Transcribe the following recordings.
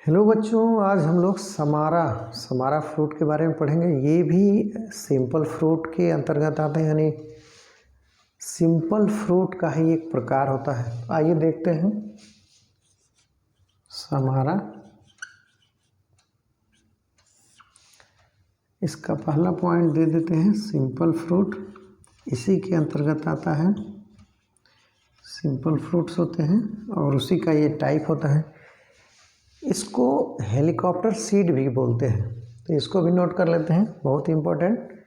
Hello बच्चों, आज हम लोग समारा फ्रूट के बारे में पढ़ेंगे। ये भी सिंपल फ्रूट के अंतर्गत आते हैं, यानी सिंपल फ्रूट का ही एक प्रकार होता है। आइए देखते हैं समारा। इसका पहला पॉइंट दे देते हैं, सिंपल फ्रूट इसी के अंतर्गत आता है। सिंपल फ्रूट्स होते हैं और उसी का ये टाइप होता है। इसको हेलीकॉप्टर सीड भी बोलते हैं, तो इसको भी नोट कर लेते हैं, बहुत इम्पोर्टेंट।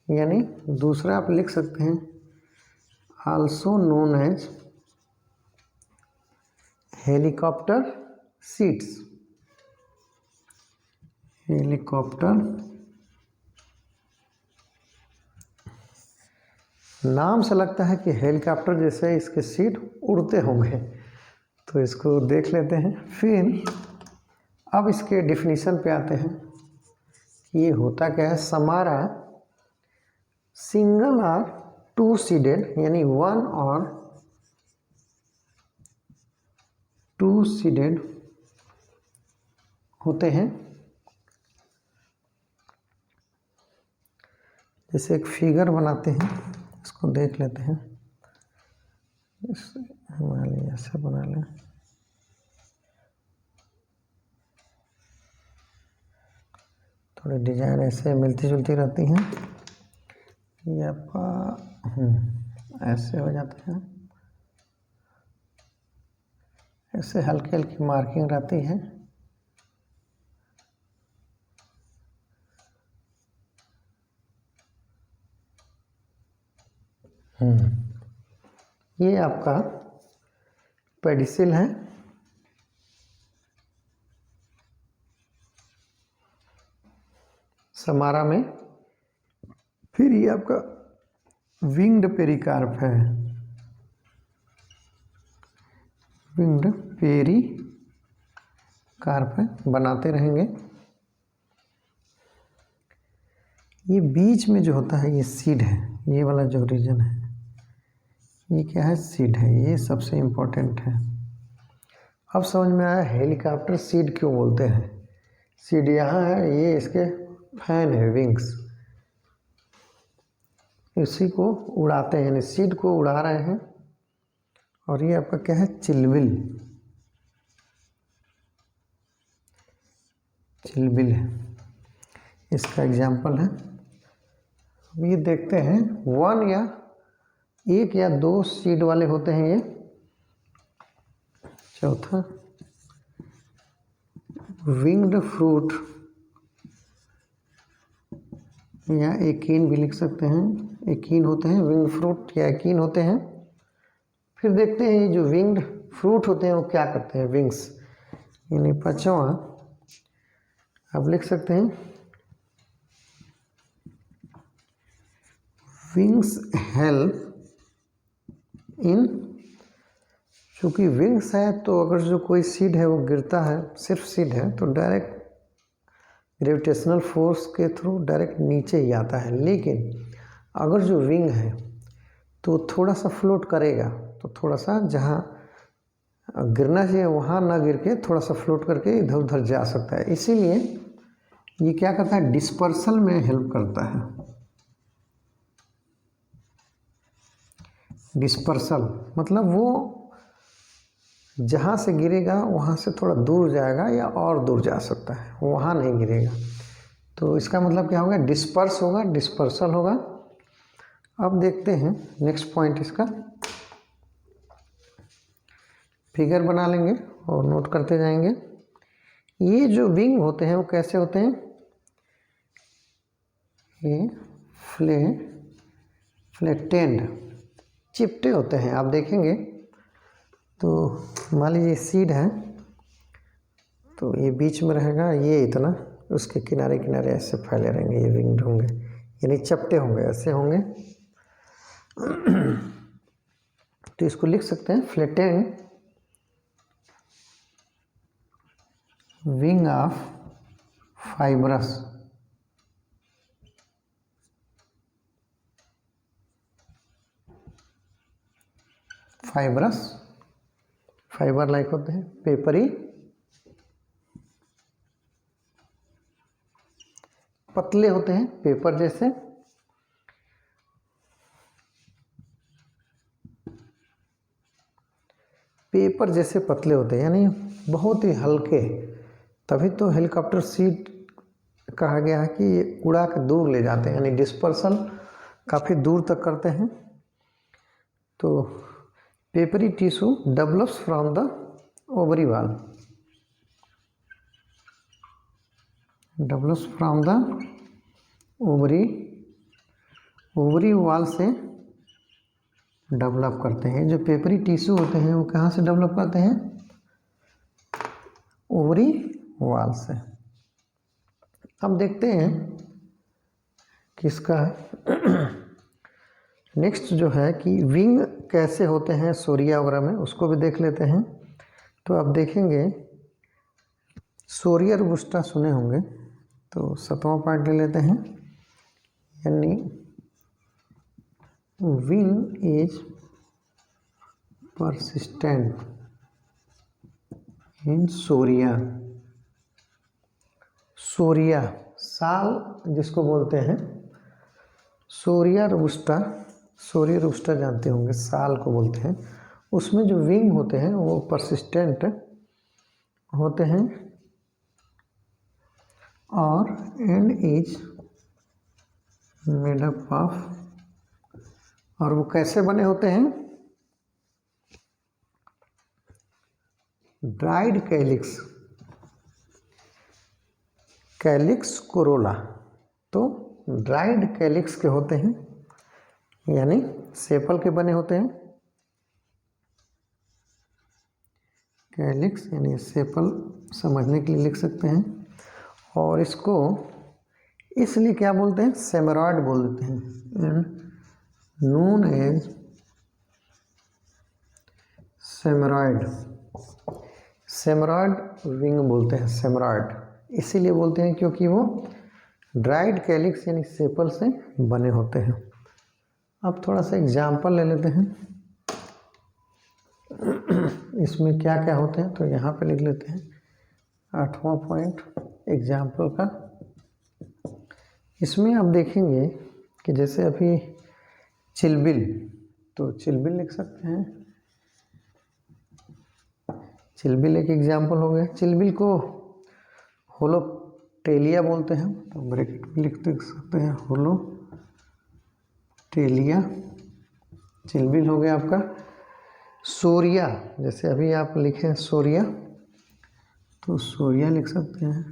यानी दूसरा आप लिख सकते हैं, also known as helicopter seeds. Helicopter नाम से लगता है कि हेलीकॉप्टर जैसे इसके सीड उड़ते होंगे, तो इसको देख लेते हैं। फिर अब इसके डिफिनीशन पे आते हैं कि ये होता क्या है। समारा सिंगल और टू सीडेड, यानी वन और टू सीडेड होते हैं। जैसे एक फिगर बनाते हैं, इसको देख लेते हैं। हमारे ऐसा बना लें, थोड़ी डिजाइन ऐसे मिलती जुलती रहती हैं। ये आपका ऐसे हो जाता है, ऐसे हल्की हल्की मार्किंग रहती है। ये आपका पेडिसिल है। समारा में फिर ये आपका विंग्ड पेरिकार्प है। विंग्ड पेरिकार्प है, बनाते रहेंगे। ये बीच में जो होता है ये सीड है, ये वाला जो रीजन है ये क्या है, सीड है। ये सबसे इम्पोर्टेंट है। अब समझ में आया हेलीकॉप्टर सीड क्यों बोलते हैं। सीड यहाँ है, ये इसके फैन है, विंग्स, इसी को उड़ाते हैं, यानी सीड को उड़ा रहे हैं। और ये आपका क्या है, चिलबिल। चिलबिल है, इसका एग्जाम्पल है। अब ये देखते हैं, वन या एक या दो सीड वाले होते हैं ये। चौथा विंग्ड फ्रूट या एकीन भी लिख सकते हैं। एकीन होते हैं, विंग्ड फ्रूट या एकीन होते हैं। फिर देखते हैं ये जो विंग्ड फ्रूट होते हैं वो क्या करते हैं, विंग्स। यानी पांचवा आप लिख सकते हैं, विंग्स हेल्प इन। चूँकि विंग्स है तो अगर जो कोई सीड है वो गिरता है, सिर्फ सीड है, तो डायरेक्ट ग्रेविटेशनल फोर्स के थ्रू डायरेक्ट नीचे ही आता है। लेकिन अगर जो विंग है तो थोड़ा सा फ्लोट करेगा, तो थोड़ा सा जहाँ गिरना चाहिए वहाँ ना गिर के थोड़ा सा फ्लोट करके इधर उधर जा सकता है। इसीलिए ये क्या करता है, डिस्पर्सल में हेल्प करता है। डिस्पर्सल मतलब वो जहाँ से गिरेगा वहाँ से थोड़ा दूर जाएगा या और दूर जा सकता है, वहाँ नहीं गिरेगा। तो इसका मतलब क्या होगा, डिस्पर्स होगा, डिस्पर्सल होगा। अब देखते हैं नेक्स्ट पॉइंट इसका। फिगर बना लेंगे और नोट करते जाएंगे। ये जो विंग होते हैं वो कैसे होते हैं, ये फ्लैटेंड चिपटे होते हैं। आप देखेंगे तो मान लीजिए सीड है, तो ये बीच में रहेगा, ये इतना, उसके किनारे किनारे ऐसे फैले रहेंगे, ये विंग्ड होंगे, यानी चपटे होंगे, ऐसे होंगे। तो इसको लिख सकते हैं, flattened wing of fibrous. Fibre like होते हैं, पेपरी पतले होते हैं पेपर जैसे, पेपर जैसे पतले होते हैं यानी बहुत ही हल्के। तभी तो हेलीकॉप्टर सीट कहा गया है कि ये उड़ा के दूर ले जाते हैं, यानी डिस्पर्सल काफ़ी दूर तक करते हैं। तो peppery tissue develops from the ovary wall, develops from the ovary wall से डेवलप करते हैं। जो पेपरी टिश्यू होते हैं वो कहाँ से डेवलप करते हैं? ओवरी वॉल से। अब देखते हैं किसका है। नेक्स्ट जो है कि विंग कैसे होते हैं सोरिया वगैरह में, उसको भी देख लेते हैं। तो आप देखेंगे सोरिया रोबस्टा सुने होंगे, तो 7वां पॉइंट ले लेते हैं, यानी विंग इज persistent in सोरिया। सोरिया साल जिसको बोलते हैं, सोरिया रोबस्टा जानते होंगे, साल को बोलते हैं। उसमें जो विंग होते हैं वो परसिस्टेंट होते हैं और and is made up of, और वो कैसे बने होते हैं? Dried calyx Corolla. तो ड्राइड कैलिक्स के होते हैं, यानी सेपल के बने होते हैं। कैलिक्स यानी सेपल समझने के लिए लिख सकते हैं। और इसको इसलिए क्या बोलते हैं? सेमेरॉइड बोल देते हैं, एंड नोन एज सेमेरॉइड विंग बोलते हैं। सेमेरॉइड इसीलिए बोलते हैं क्योंकि वो ड्राइड कैलिक्स यानी सेपल से बने होते हैं। अब थोड़ा सा एग्जाम्पल ले लेते हैं इसमें क्या क्या होते हैं, तो यहाँ पे लिख लेते हैं 8वां पॉइंट एग्जाम्पल का। इसमें आप देखेंगे कि जैसे अभी चिलबिल, तो चिलबिल लिख सकते हैं। चिलबिल एक एग्जाम्पल हो गया। चिलबिल को होलोटेलिया बोलते हैं, तो ब्रैकेट में लिख सकते हैं होलोटेलिया। चिलबिल हो गया आपका। सोरिया, जैसे अभी आप लिखें सोरिया, तो सोरिया लिख सकते हैं।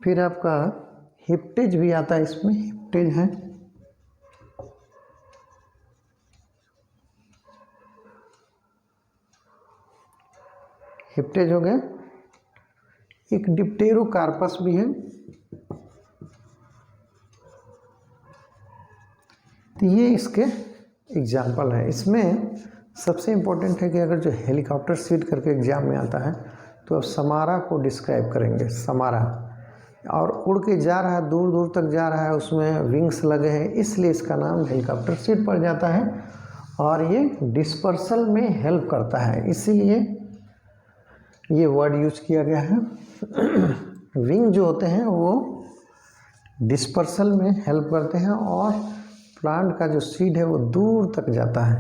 फिर आपका हिप्टेज भी आता है, इसमें हिप्टेज है। हिप्टेज हो गया। एक डिप्टेरोकार्पस भी है। तो ये इसके एग्जाम्पल है। इसमें सबसे इम्पोर्टेंट है कि अगर जो हेलीकॉप्टर सीट करके एग्जाम में आता है तो अब समारा को डिस्क्राइब करेंगे। समारा, और उड़ के जा रहा है, दूर दूर तक जा रहा है, उसमें विंग्स लगे हैं, इसलिए इसका नाम हेलीकॉप्टर सीट पड़ जाता है। और ये डिस्पर्सल में हेल्प करता है, इसीलिए ये वर्ड यूज किया गया है। विंग जो होते हैं वो डिस्पर्सल में हेल्प करते हैं और प्लांट का जो सीड है वो दूर तक जाता है,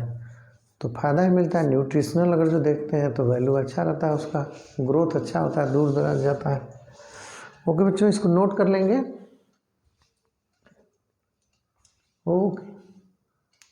तो फ़ायदा ही मिलता है। न्यूट्रिशनल अगर जो देखते हैं तो वैल्यू अच्छा रहता है, उसका ग्रोथ अच्छा होता है, दूर दराज जाता है। ओके बच्चों, इसको नोट कर लेंगे। ओके।